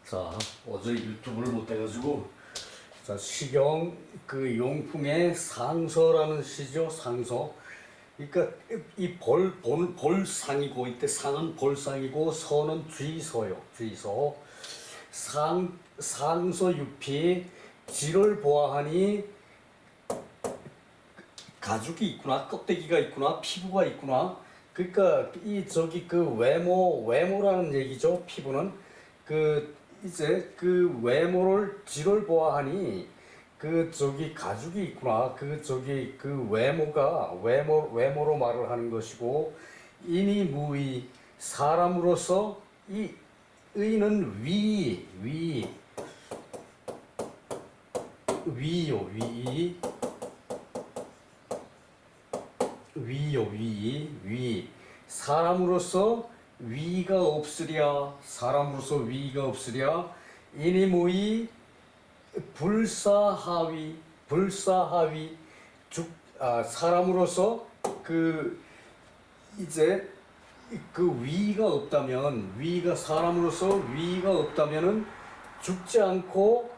자, 어제 유튜브를 못 해가지고, 자, 시경 그 용풍의 상서라는 시죠, 상서. 그러니까 이 볼상이고, 이때 상은 볼상이고, 서는 쥐서요, 쥐서. 상서 유피, 지를 보아하니, 가죽이 있구나, 껍데기가 있구나, 피부가 있구나. 그러니까 이 저기 그 외모라는 얘기죠. 피부는 그 이제 그 외모를 지를 보아하니 그 저기 가죽이 있구나. 그 저기 그 외모가 외모로 말을 하는 것이고, 인이 무의, 사람으로서 이 의는 위요, 위. 사람으로서 위가 없으랴. 사람으로서 위가 없으랴. 이니 무이 불사하위. 사람으로서 그 이제 그 사람으로서 위가 없다면은 죽지 않고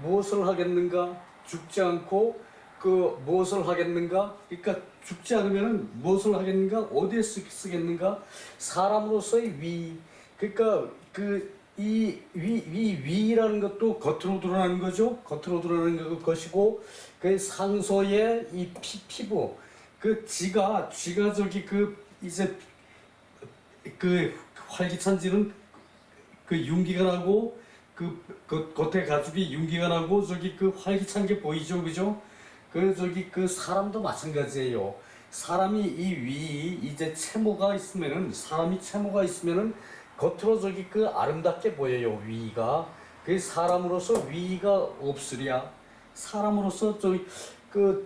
무엇을 하겠는가? 죽지 않고 그 무엇을 하겠는가? 그러니까 죽지 않으면은 무엇을 하겠는가? 어디에 쓰겠는가? 사람으로서의 위. 그러니까 그 이 위라는 것도 겉으로 드러나는 거죠. 겉으로 드러나는 것이고, 그 상소의 이 피부, 그 쥐가 저기 그 이제 그 활기찬지는 그 윤기가 나고, 그 겉에 가죽이 윤기가 나고, 저기 그 활기찬 게 보이죠, 그죠? 그 저기 그 사람도 마찬가지예요. 사람이 이제 사람이 채모가 있으면은 겉으로 저기 그 아름답게 보여요, 위가. 그 사람으로서 위가 없으랴. 사람으로서 저기 그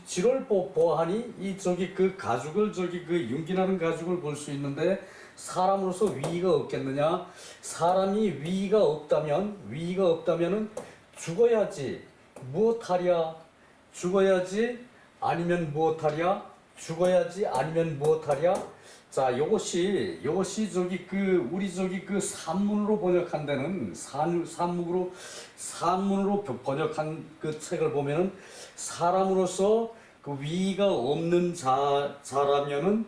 쥐를 보아하니 이 저기 그 가죽을 저기 그 윤기나는 가죽을 볼 수 있는데, 사람으로서 위가 없겠느냐? 사람이 위가 없다면은 죽어야지. 무엇하랴? 죽어야지 아니면 무엇하랴? 죽어야지 아니면 무엇하랴? 자, 요것이 저기 그 우리 저기 그 산문으로 번역한 데는 산문으로 번역한 그 책을 보면은, 사람으로서 그 위가 없는 자라면은,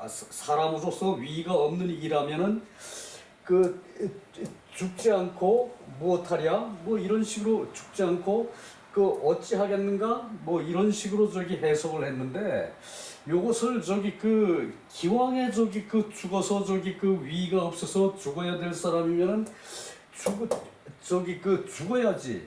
사람으로서 위가 없는 이라면은 그 죽지 않고 무엇하랴? 뭐 이런 식으로 죽지 않고 그 어찌하겠는가? 뭐 이런 식으로 저기 해석을 했는데, 요것을 저기 그 기왕에 저기 그 죽어서 저기 그 위가 없어서 죽어야 될 사람이면은 저기 그 죽어야지.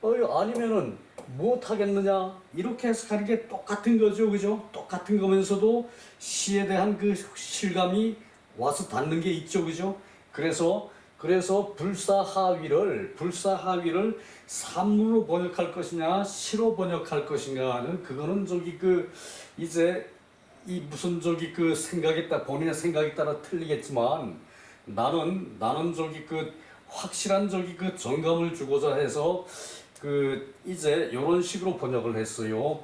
아니면은 무엇하겠느냐? 이렇게 해석하는 게 똑같은 거죠, 그죠? 똑같은 거면서도 시에 대한 그 실감이 와서 닿는 게 있죠, 그죠? 그래서 불사하위를 산문으로 번역할 것이냐, 시로 번역할 것인가는, 그거는 저기 그 이제 이 무슨 저기 그 본인의 생각에 따라 틀리겠지만, 나는 저기 그 확실한 저기 그 정감을 주고자 해서 그 이제 요런 식으로 번역을 했어요.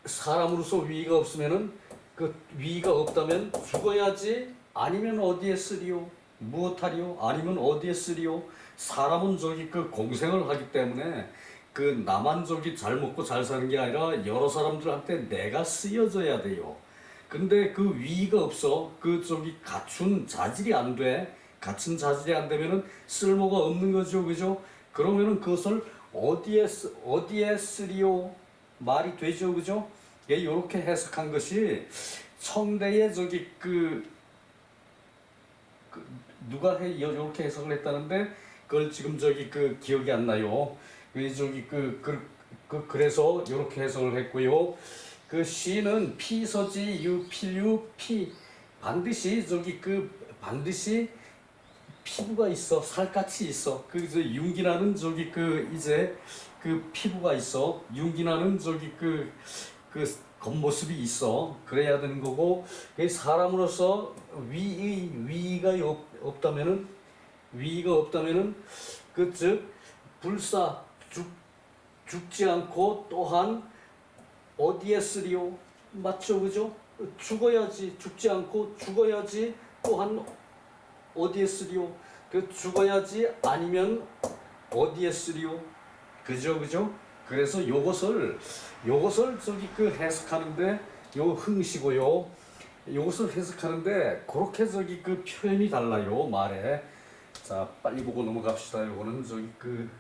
사람으로서 위가 없으면은, 그 위가 없다면 죽어야지 아니면 어디에 쓰리요? 무엇하리요? 아니면 어디에 쓰리요? 사람은 저기 그 공생을 하기 때문에 그 나만 저기 잘 먹고 잘 사는 게 아니라 여러 사람들한테 내가 쓰여져야 돼요. 근데 그 위가 없어. 그 저기 갖춘 자질이 안 되면은 쓸모가 없는 거죠, 그죠? 그러면은 그것을 어디에 쓰리요? 말이 되죠, 그죠? 예, 요렇게 해석한 것이 청대의 저기 누가 요렇게 해석을 했다는데, 그걸 지금 저기 그 기억이 안 나요. 그래서 요렇게 해석을 했고요. 그 시는 피서지 유필유 피, 반드시 피부가 있어. 살갗이 있어. 윤기나는 저기 그 이제 그 피부가 있어. 윤기나는 저기 그 겉모습이 있어. 그래야 되는 거고, 사람으로서 위가 없다면은, 그 즉 죽지 않고 또한 어디에 쓰리요? 맞죠, 그죠? 죽지 않고 죽어야지 또한 어디에 쓰리오? 그 죽어야지 아니면 어디에 쓰리오? 그죠? 그래서 요것을 저기 그 해석하는데 요 흥시고요. 요것을 해석하는데 그렇게 저기 그 표현이 달라요 말에. 자 빨리 보고 넘어갑시다. 요거는 저기 그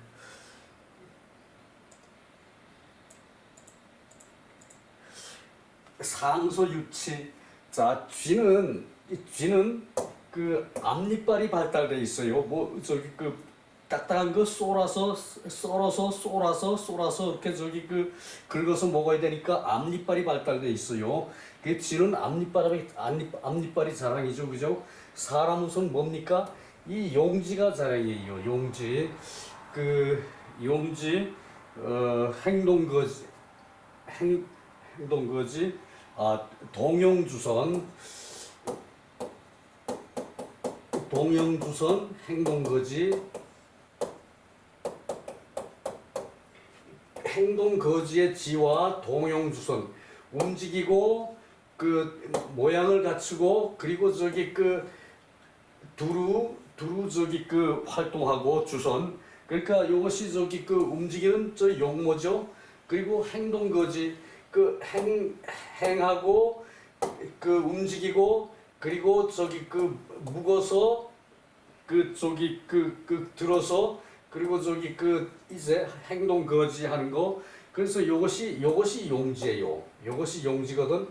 상소유치. 자 쥐는 그 앞니빨이 발달돼 있어요. 뭐 저기 그 딱딱한 거 썰어서 이렇게 저기 그 긁어서 먹어야 되니까 앞니빨이 발달돼 있어요. 그 쥐는 앞니빨이 자랑이죠, 그죠? 사람 우선 뭡니까? 이 용지가 자랑이에요. 용지 그 용지 행동거지 행동거지 동영주선 행동거지 행동거지의 지와 동영주선 움직이고 그 모양을 갖추고 그리고 저기 그 두루 저기 그 활동하고 주선 그러니까 이것이 저기 그 움직이는 저 용모죠. 그리고 행동거지 그 행하고 그 움직이고 그리고 저기 그 묶어서 그 저기 그 들어서 그리고 저기 그 이제 행동 거지 하는 거. 그래서 요것이 용지예요. 요것이 용지거든.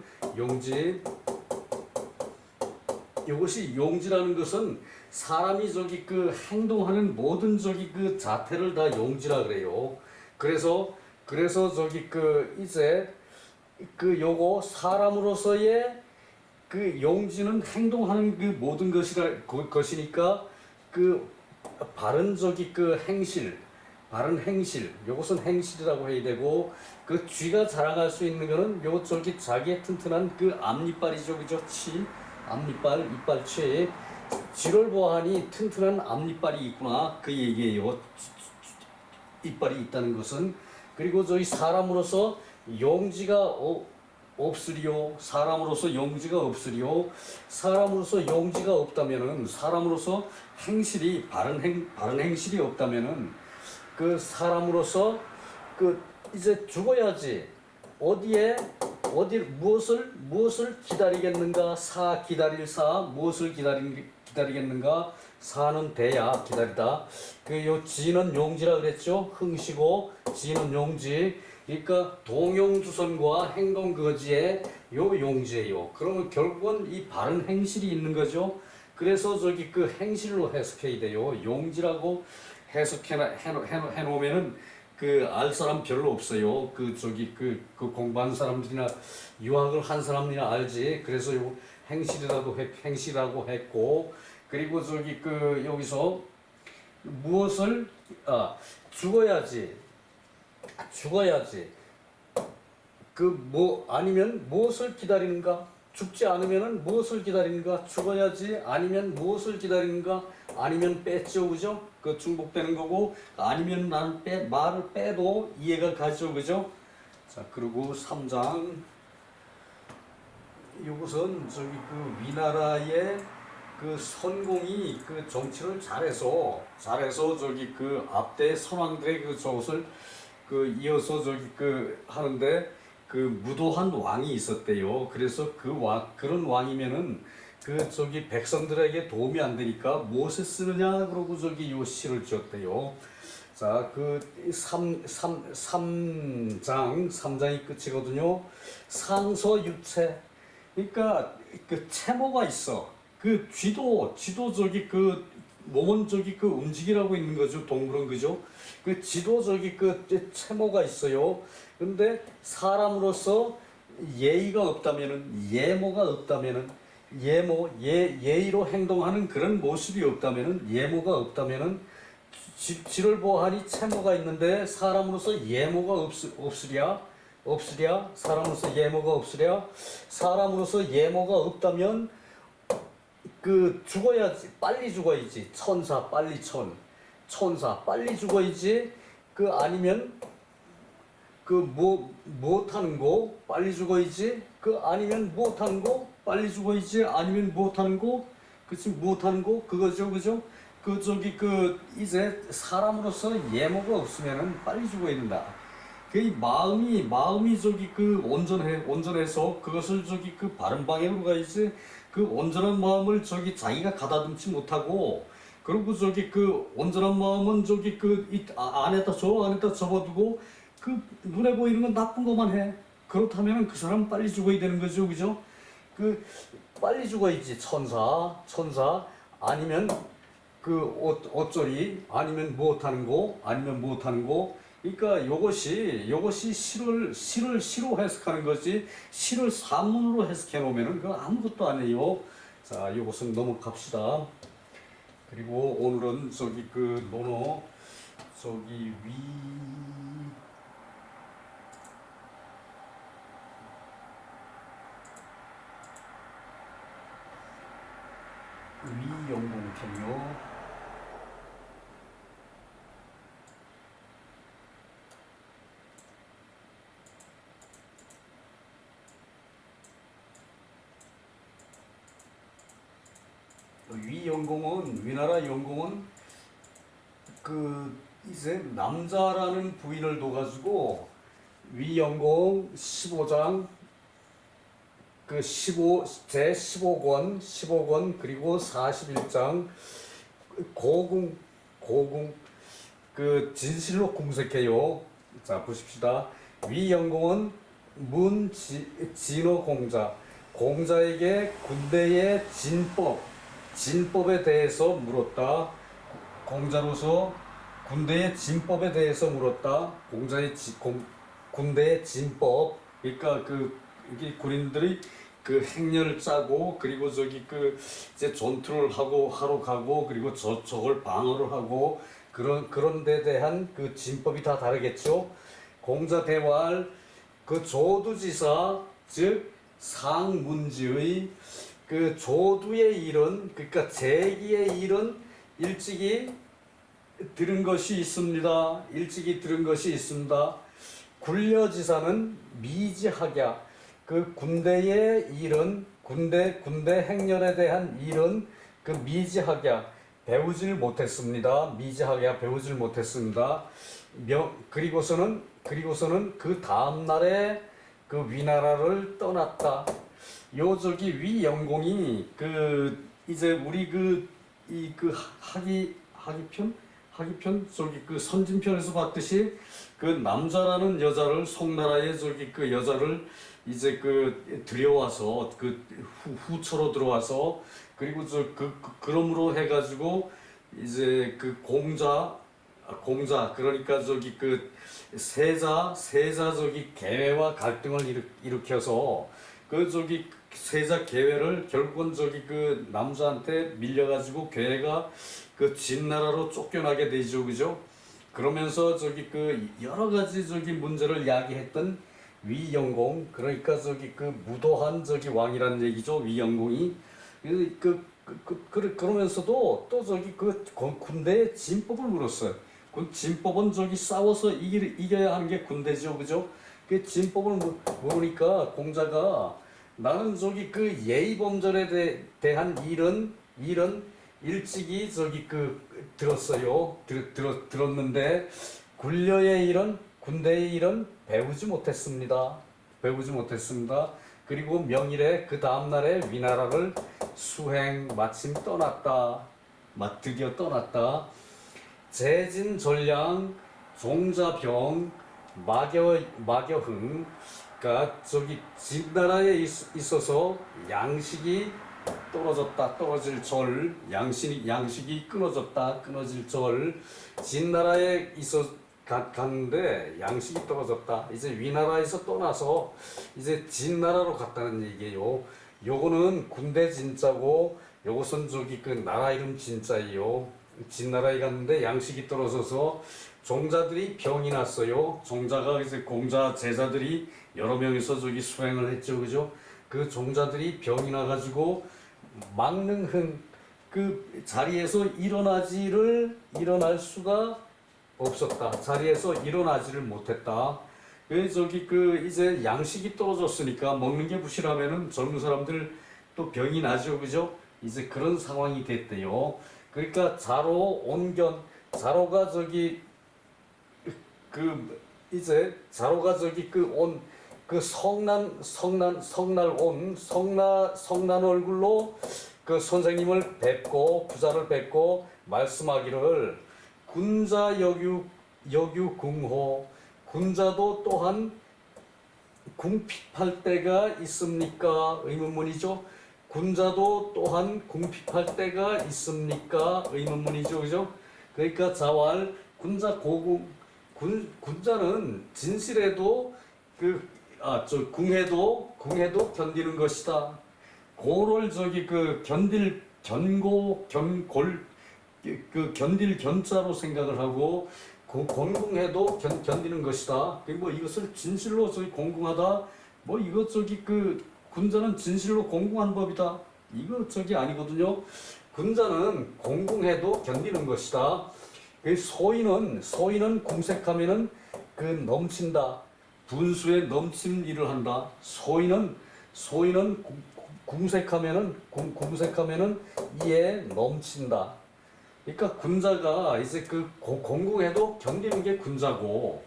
요것이 용지라는 것은 사람이 저기 그 행동하는 모든 저기 그 자태를 다 용지라 그래요. 그래서 저기 그 이제 그 요거 사람으로서의 그 용지는 행동하는 그 모든 것이니까 그 바른 저기 그 바른 행실 요것은 행실이라고 해야 되고 그 쥐가 자랑할 수 있는 거는 요 저기 자기의 튼튼한 그 앞니빨이죠, 그죠? 이빨치 쥐를 보아하니 튼튼한 앞니빨이 있구나 그 얘기예요. 이빨이 있다는 것은. 그리고 저희 사람으로서 용지가 없으리요. 사람으로서 용지가 없으리요. 사람으로서 용지가 없다면은 사람으로서 행실이 바른 행실이 없다면은 그 사람으로서 그 이제 죽어야지 어디 무엇을 기다리겠는가? 기다릴 무엇을 기다리겠는가? 사는 대야 기다리다. 그 요 지는 용지라 그랬죠. 흥시고 지는 용지. 그러니까 동용주선과 행동거지의 요 용지예요. 그러면 결국은 이 바른 행실이 있는 거죠. 그래서 저기 그 행실로 해석해야 돼요. 용지라고 해석해 놓으면은 그 알 사람 별로 없어요. 그 저기 그 공부한 사람들이나 유학을 한 사람이나 알지. 그래서 요 행실이라고 했고 그리고 저기 그 여기서 무엇을 죽어야지 그 뭐 아니면 무엇을 기다리는가? 죽지 않으면은 무엇을 기다리는가? 죽어야지 아니면 무엇을 기다리는가? 아니면 뺐죠, 그죠? 그 중복되는 거고 아니면 말을 빼도 이해가 가죠, 그죠? 자 그리고 3장 이것은 저기 그 위나라의 그 선공이 그 정치를 잘해서 저기 그 앞대 선왕들의 그 저것을 그 이어서 저기 그 하는데 그 무도한 왕이 있었대요. 그래서 그런 왕이면은 그 저기 백성들에게 도움이 안 되니까 무엇에 쓰느냐 그러고 저기 요 시를 지었대요. 자, 그 3장이 끝이거든요. 상서유체. 그러니까 그 채모가 있어. 그 쥐도 저기 그 몸은 저기 그 움직이라고 있는 거죠. 동물은 그죠? 그 쥐도 저기 그 채모가 있어요. 근데 사람으로서 예의가 없다면은 예모가 없다면은 예의로 행동하는 그런 모습이 없다면은 예모가 없다면은 쥐를 보아하니 채모가 있는데 사람으로서 예모가 없으랴 사람으로서 예모가 없으랴 사람으로서 예모가 없다면 그 죽어야지 빨리 죽어야지 천사 빨리 죽어야지 그 아니면 그 못하는 거 빨리 죽어야지 그 아니면 못하는 거 빨리 죽어야지 아니면 못하는 거 그치 못하는 거 그거죠, 그죠? 그 저기 그 이제 사람으로서 예모가 없으면은 빨리 죽어야 된다. 그 마음이 저기 그 온전해서 그것을 저기 그 바른 방향으로 가야지. 그 온전한 마음을 저기 자기가 가다듬지 못하고, 그리고 저기 그 온전한 마음은 저기 그 안에다 접어두고 그 눈에 보이는 건 나쁜 것만 해. 그렇다면 그 사람 빨리 죽어야 되는 거죠, 그죠? 그 빨리 죽어야지. 천사 아니면 그 어쩌리 아니면 못하는 거 아니면 못하는 거. 그러니까 요것이 시를 해석하는 거지, 시를 산문으로 해석해 놓으면은 그 아무것도 아니에요. 자, 요것은 넘어갑시다. 그리고 오늘은 저기 그 논어 저기 위영공편요. 위나라 영공은 그 이제 남자라는 부인을 둬가지고 위영공 15장 그 15권 그리고 41장 고궁 그 진실로 궁색해요. 자, 보십시다. 위영공은 진어 공자에게 군대의 진법에 대해서 물었다. 공자로서 군대의 진법에 대해서 물었다. 군대의 진법. 그러니까 그 이게 군인들이 그 행렬을 짜고, 그리고 저기 그 이제 전투를 하러 가고, 그리고 저걸 방어를 하고, 그런 데 대한 그 진법이 다 다르겠죠. 공자 대활 그 조두지사 즉 상문지의 그 조두의 일은, 그러니까 제기의 일은 일찍이 들은 것이 있습니다. 굴려지사는 미지학야 그 군대의 일은 군대 행렬에 대한 일은 그 미지학야 배우질 못했습니다. 그리고서는 그 다음 날에 그 위나라를 떠났다. 요 저기 위영공이 그 이제 우리 하기편 저기 그 선진편에서 봤듯이 그 남자라는 여자를 송나라의 저기 그 여자를 이제 그 들여와서 그 후처로 들어와서, 그리고 그럼으로 해가지고 이제 그 공자 그러니까 저기 그 세자 저기 계회와 갈등을 일으켜서 그 저기 세자 계회를 결국은 저기 그 남자한테 밀려가지고 계회가 그 진나라로 쫓겨나게 되죠, 그죠? 그러면서 저기 그 여러 가지 저기 문제를 야기했던 위영공, 그러니까 저기 그 무도한 저기 왕이라는 얘기죠, 위영공이. 그러면서도 또 저기 그 군대의 진법을 물었어요. 그 진법은 저기 싸워서 이겨야 하는 게 군대죠, 그죠? 그 진법을 모르니까 공자가 나는 저기 그 예의범절에 대한 일은 일찍이 저기 그 들었어요. 들었는데 군대의 일은 배우지 못했습니다. 그리고 명일에 그 다음 날에 위나라를 마침 드디어 떠났다. 재진 전량 종자병 마교흥, 그러니까 저기 진나라에 있어서 양식이 떨어질 절, 양식이 끊어질 절. 진나라에 갔는데 양식이 떨어졌다. 이제 위나라에서 떠나서 이제 진나라로 갔다는 얘기예요. 요거는 군대 진짜고, 요것은 저기 그 나라 이름 진짜예요. 진나라에 갔는데 양식이 떨어져서 종자들이 병이 났어요. 종자가 이제 공자 제자들이 여러 명이서 저기 수행을 했죠, 그죠? 그 종자들이 병이 나가지고 망능흥, 그 자리에서 일어날 수가 없었다. 자리에서 일어나지를 못했다. 저기 그 이제 양식이 떨어졌으니까 먹는 게 부실하면은 젊은 사람들 또 병이 나죠, 그죠? 이제 그런 상황이 됐대요. 그러니까 자로 온견, 자로가 저기 그 이제 자로가 저기 그 온 그 성날 온 성난 얼굴로 그 선생님을 뵙고 부자를 뵙고 말씀하기를 군자 여규 궁호, 군자도 또한 궁핍할 때가 있습니까? 의문문이죠. 군자도 또한 궁핍할 때가 있습니까? 의문문이죠. 그죠? 그러니까 자왈 군자 고궁, 군자는 진실에도 궁해도 견디는 것이다. 고를 저기 그 견딜 견고 견골 그 견딜 견자로 생각을 하고 공궁해도 견디는 것이다. 뭐 이것을 진실로 저기 공궁하다. 뭐 이것 저기 그 군자는 진실로 공궁한 법이다. 이거 저기 아니거든요. 군자는 공궁해도 견디는 것이다. 그 소인은 궁색하면은 그 넘친다. 분수에 넘친 일을 한다. 소인은 궁색하면은 이에 넘친다. 그러니까 군자가 이제 그 공궁해도 견디는 게 군자고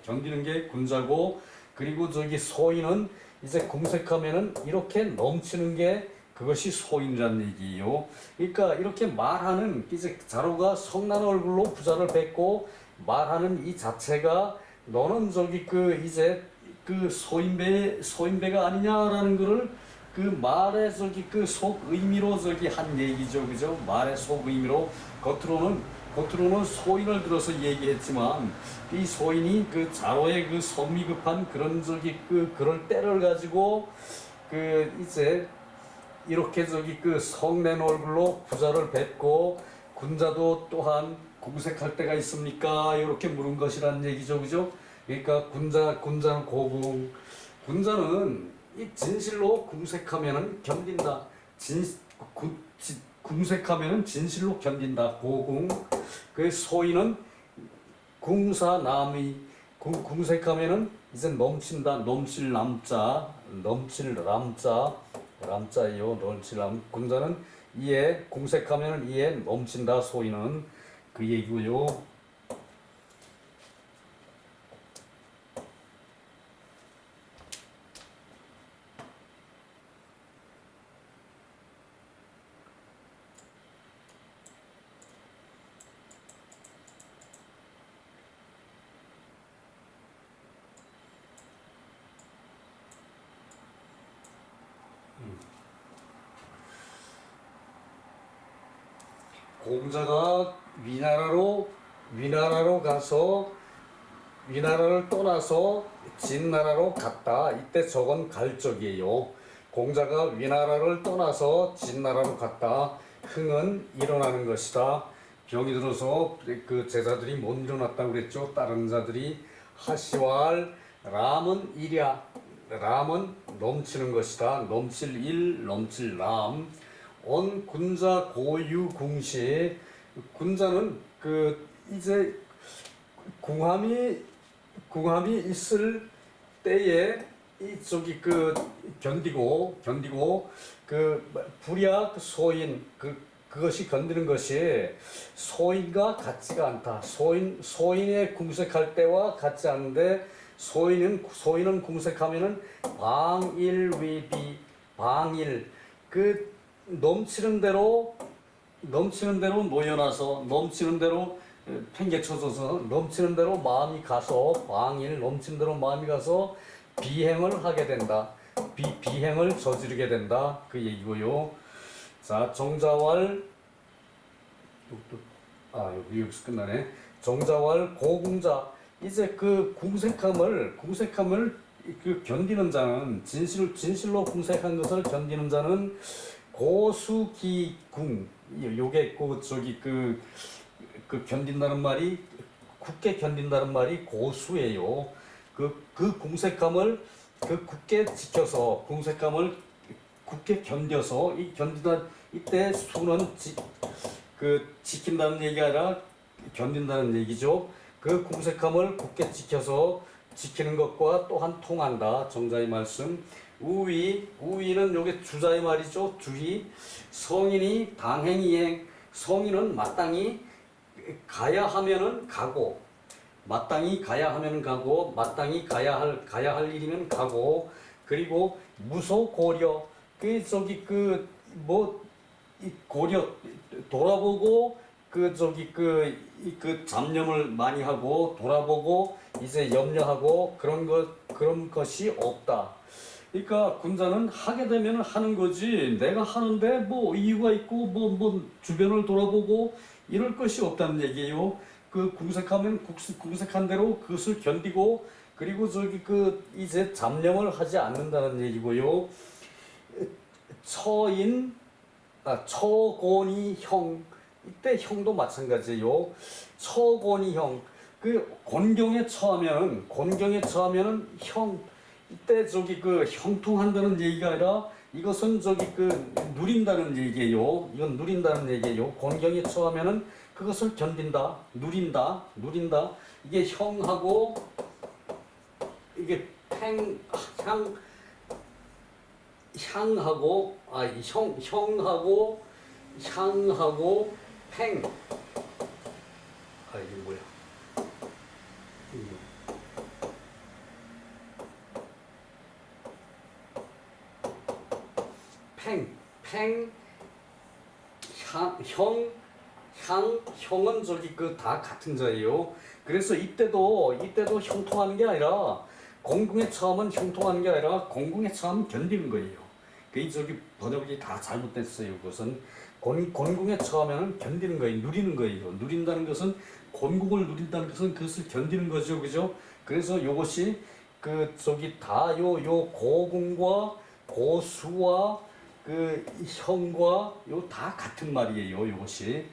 그리고 저기 소인은 이제 궁색하면은 이렇게 넘치는 게 그것이 소인이란 얘기예요. 그러니까 이렇게 말하는 이제 자로가 성난 얼굴로 부자를 뵙고 말하는 이 자체가 너는 저기 그 이제 그 소인배가 아니냐라는 거를 그 말의 저기 그 속 의미로 저기 한 얘기죠, 그죠? 말의 속 의미로 겉으로는 소인을 들어서 얘기했지만 이 소인이 그 자로의 그 성미급한 그런 저기 그럴 때를 가지고 그 이제 이렇게 저기 그 성낸 얼굴로 부자를 뵙고 군자도 또한 궁색할 때가 있습니까? 이렇게 물은 것이란 얘기죠, 그죠? 그러니까 군자는 고궁, 군자는 이 진실로 궁색하면은 견딘다. 궁색하면은 진실로 견딘다. 고궁. 그 소인은 궁사남이 궁색하면은 이제 넘친다. 넘칠 남자예요. 넘칠 남. 군자는 이에 궁색하면은 이에 넘친다. 소인은 그 얘기고요. 공자가 위나라를 떠나서 진나라로 갔다. 이때 저건 갈 적이에요. 공자가 위나라를 떠나서 진나라로 갔다. 흥은 일어나는 것이다. 병이 들어서 그 제자들이 못 일어났다고 그랬죠. 다른 자들이 하시왈 람은 일이야. 람은 넘치는 것이다. 넘칠 일, 넘칠 람. 온 군자 고유 궁시. 군자는 그 이제 궁함이 있을 때에 이 저기 그 견디고 그 불약 소인 그것이 견디는 것이 소인과 같지가 않다. 소인의 궁색할 때와 같지 않은데 소인은 궁색하면은 방일위비 방일 그 넘치는 대로 놓여놔서 넘치는 대로 팽개쳐져서 넘치는 대로 마음이 가서 방일 넘치는 대로 마음이 가서 비행을 하게 된다. 비행을 저지르게 된다. 그 얘기고요. 자, 정자왈 여기서 끝나네. 정자왈 고궁자. 이제 그 궁색함을 그 견디는 자는 진실로 궁색한 것을 견디는 자는 고수기궁. 요게 저기 그 견딘다는 말이 굳게 견딘다는 말이 고수예요. 그 궁색함을 굳게 지켜서 궁색함을 굳게 견뎌서 이 견디다 이때 수는 지킨다는 얘기가 아니라 견딘다는 얘기죠. 그 궁색함을 굳게 지켜서 지키는 것과 또한 통한다. 정자의 말씀. 우위는 요게 주자의 말이죠. 주의. 성인이 당행이행. 성인은 마땅히 가야 하면은 가고, 마땅히 가야 하면은 가고, 마땅히 가야 할 일이면 가고, 그리고 무소 고려. 그 저기 이 고려 돌아보고 그 잡념을 많이 하고 돌아보고 이제 염려하고 그런 것이 없다. 그러니까 군자는 하게 되면 하는 거지, 내가 하는데 뭐 이유가 있고 뭐 주변을 돌아보고 이럴 것이 없다는 얘기예요. 그 궁색하면 궁색한 대로 그것을 견디고, 그리고 이제 잡념을 하지 않는다는 얘기고요. 처곤이 형. 이때 형도 마찬가지예요. 처곤이 형. 그 곤경에 처하면은 형. 이때 형통한다는 얘기가 아니라 이것은 누린다는 얘기예요. 이건 누린다는 얘기예요. 곤경에 처하면은 그것을 견딘다, 누린다. 이게 형하고 이게 형하고 팽. 이게 뭐야? 형은 다 같은 자예요. 그래서 이때도 형통하는 게 아니라, 공궁에 처하면 형통하는 게 아니라 공궁에 처하면 견디는 거예요. 번역이 다 잘못됐어요. 그것은 곤궁에 처하면 견디는 거예요. 누리는 거예요. 누린다는 것은, 곤궁을 누린다는 것은 그것을 견디는 거죠. 그죠? 그래서 요것이 요 고궁과 고수와 형과 다 같은 말이에요. 요것이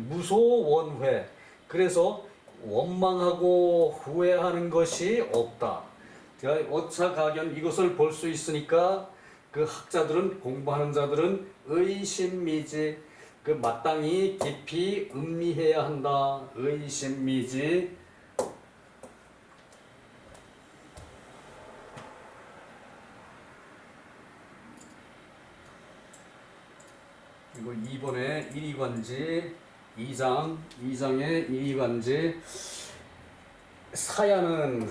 무소원회. 그래서 원망하고 후회하는 것이 없다. 어차가견 이것을 볼 수 있으니까 학자들은, 공부하는 자들은 의심미지, 마땅히 깊이 음미해야 한다. 의심미지. 그리고 2번에 일이관지 2장의 일이관지. 사는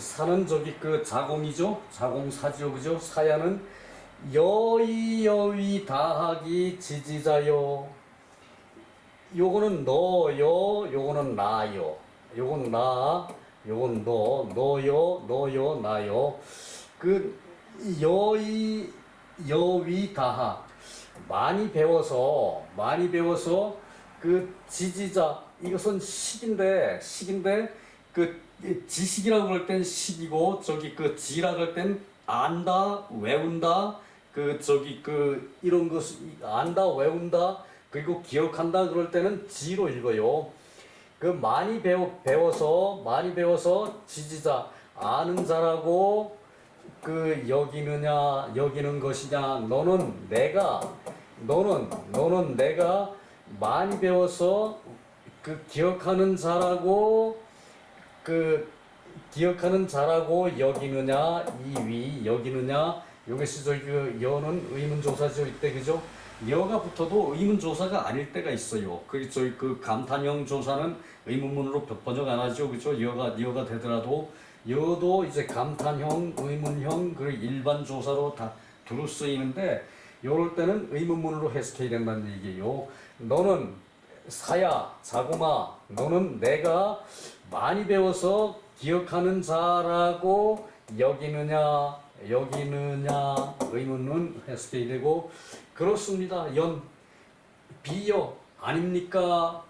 자공이죠. 자공사죠. 그죠? 사야는 여의 다하기 지지자요. 요거는 너요, 요거는 나요. 요건 나, 요건 너요, 나요. 여의 다하. 많이 배워서 지지자, 이것은 식인데 지식이라고 할 땐 식이고, 지라고 할 땐 안다, 외운다, 이런 것, 안다, 외운다, 그리고 기억한다 그럴 때는 지로 읽어요. 많이 배워서 지지자, 아는 자라고 여기는 것이냐. 너는 내가 많이 배워서 기억하는 자라고 여기느냐. 이위 여기느냐. 여기서 여는 의문조사죠. 이때 그죠? 여가 붙어도 의문조사가 아닐 때가 있어요. 감탄형 조사는 의문문으로 번역 안 하죠. 그죠? 여가 되더라도 여도 이제 감탄형, 의문형, 그리고 일반 조사로 다 두루 쓰이는데, 요럴 때는 의문문으로 해석해야 된다는 얘기예요. 너는 사야, 자공아, 너는 내가 많이 배워서 기억하는 자라고 여기느냐. 의문문 해석해야 되고, 그렇습니다. 비여 아닙니까?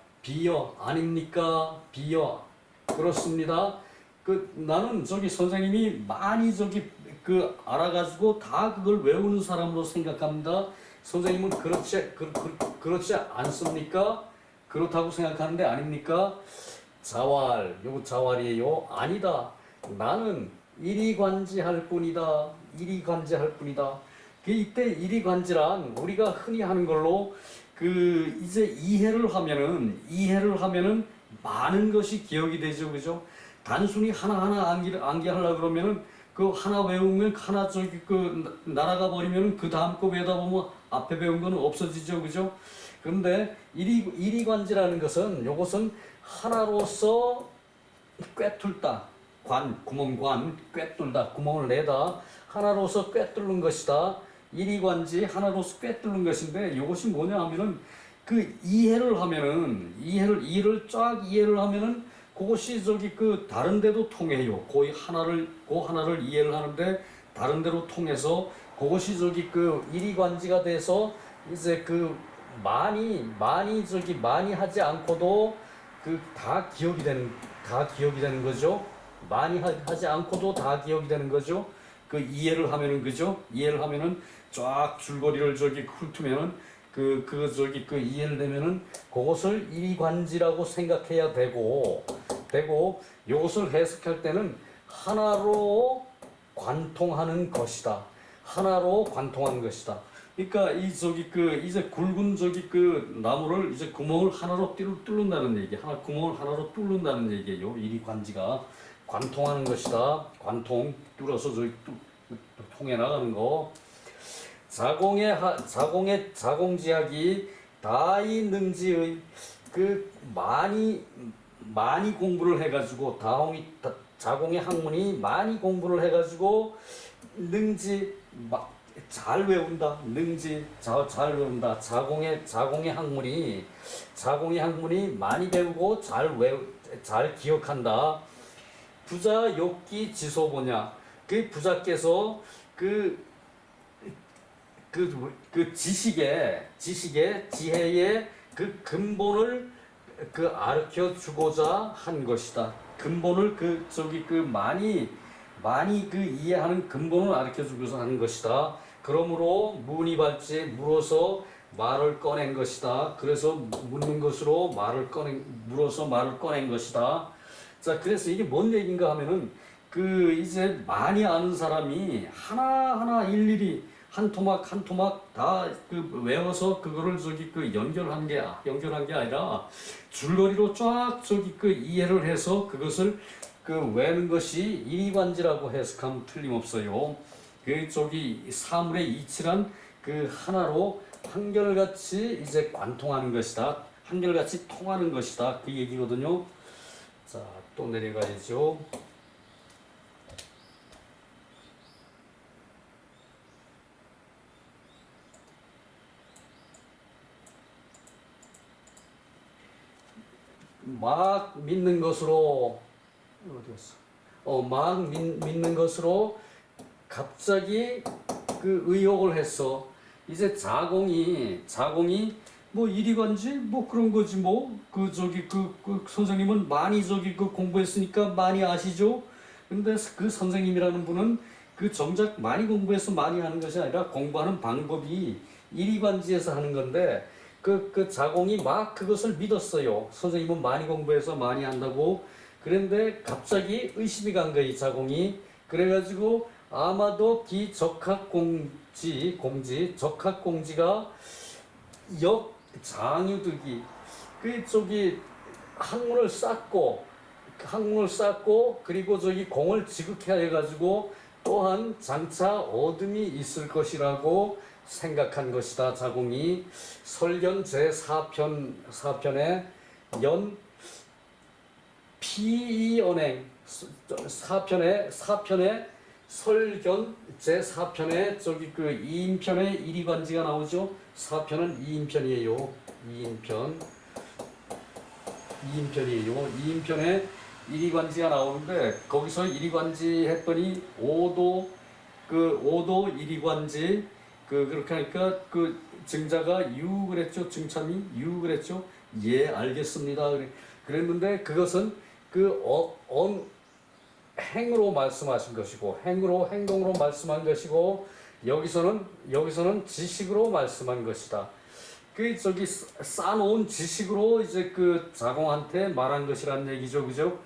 그렇습니다. 나는 선생님이 많이 알아가지고 다 그걸 외우는 사람으로 생각합니다. 선생님은 그렇지 않습니까? 그렇다고 생각하는데 아닙니까? 요거 자활이에요. 아니다. 나는 이리관지할 뿐이다. 이때 이리관지란 우리가 흔히 하는 걸로 이제 이해를 하면은 많은 것이 기억이 되죠. 그죠? 단순히 하나하나 암기하려고 그러면은 그 하나 외우면 하나 저기 그 날아가 버리면 그 다음 거 외우다 보면 앞에 배운 거는 없어지죠, 그죠? 그런데 이리관지라는 것은 요것은 하나로서 꿰뚫다, 구멍관 꿰뚫다, 구멍을 내다 하나로서 꿰뚫는 것이다. 이리관지 하나로서 꿰뚫는 것인데 이것이 뭐냐 하면은 그 이해를 하면은 이를 쫙 이해를 하면은 그것이 저기 그 다른 데도 통해요. 그 하나를 이해를 하는데 다른 데로 통해서 그것이 저기 그 이리관지가 돼서 이제 그 많이 저기 많이 하지 않고도 그 다 기억이 되는 거죠. 많이 하지 않고도 다 기억이 되는 거죠. 그 이해를 하면은 그죠? 이해를 하면은 쫙 줄거리를 저기 훑으면은 그 저기 그 이해를 되면은 그것을 이리관지라고 생각해야 되고 이것을 해석할 때는 하나로 관통하는 것이다. 하나로 관통하는 것이다. 그러니까 이 저기 그 이제 굵은 저기 그 나무를 이제 구멍을 하나로 뚫는다는 얘기, 구멍을 하나로 뚫는다는 얘기예요. 이리관지가 관통하는 것이다. 관통 뚫어서 저기 통해 나가는 거. 자공지학이 다이능지의 그 많이 공부를 해가지고 자공의 학문이 많이 공부를 해가지고 능지 잘 외운다. 능지 잘 외운다. 자공의 학문이 많이 배우고 잘 기억한다. 부자 욕기 지소보냐. 그 부자께서 그 지혜의 그 근본을 그 가르쳐 주고자 한 것이다. 근본을 많이 그 이해하는 근본을 가르쳐 주고자 하는 것이다. 그러므로 문이발지에 물어서 말을 꺼낸 것이다. 그래서 묻는 것으로 물어서 말을 꺼낸 것이다. 자, 그래서 이게 뭔 얘기인가 하면은 그 이제 많이 아는 사람이 하나하나 일일이 한 토막 다 그 외워서 그거를 저기 그 연결한 게 아니라 줄거리로 쫙 저기 그 이해를 해서 그것을 그 외는 것이 이리관지라고 해석하면 틀림없어요. 그 저기 사물의 이치란 그 하나로 한결같이 이제 관통하는 것이다. 한결같이 통하는 것이다. 그 얘기거든요. 자, 또 내려가야죠. 막 믿는 것으로 믿는 것으로 갑자기 그 의혹을 했어. 이제 자공이 뭐 이리관지 뭐 그런 거지 뭐 그 저기 그 선생님은 많이 저기 그 공부했으니까 많이 아시죠? 근데 그 선생님이라는 분은 그 정작 많이 공부해서 많이 하는 것이 아니라 공부하는 방법이 이리관지에서 하는 건데 그 자공이 막 그것을 믿었어요. 선생님은 많이 공부해서 많이 한다고. 그런데 갑자기 의심이 간 거예요, 자공이. 그래가지고 아마도 적합공지가 장유득이 그 저기 학문을 쌓고 그리고 저기 공을 지극해 해가지고 또한 장차 어둠이 있을 것이라고 생각한 것이다. 자공이 설견 제4편의 연 피이언행 4편의 설견 제4편에 저기 그 2인편의 이리관지가 나오죠. 4편은 2인편이에요. 2인편에 이리관지가 나오는데 거기서 이리관지 했더니 오도 이리관지 그렇게 하니까 그 증자가 유 그랬죠. 증참이 유 그랬죠. 예, 알겠습니다. 그랬는데 그것은 행으로 말씀하신 것이고 행동으로 말씀한 것이고 여기서는 지식으로 말씀한 것이다. 그 저기 쌓아놓은 지식으로 이제 그 자공한테 말한 것이란 얘기죠, 그죠?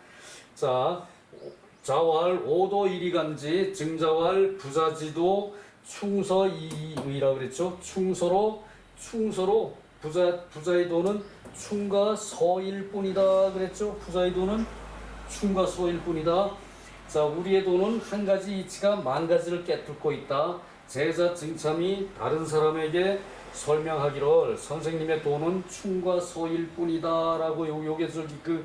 자, 자왈 오도 이리간지 증자왈 부자지도 충서이의라 그랬죠. 충서로 부자의 도는 충과 서일 뿐이다 그랬죠. 부자의 도는 충과 서일 뿐이다. 자, 우리의 도는 한 가지 이치가 만 가지를 깨뚫고 있다. 제자 증참이 다른 사람에게 설명하기를 선생님의 도는 충과 소일 뿐이다라고 요게 저기 그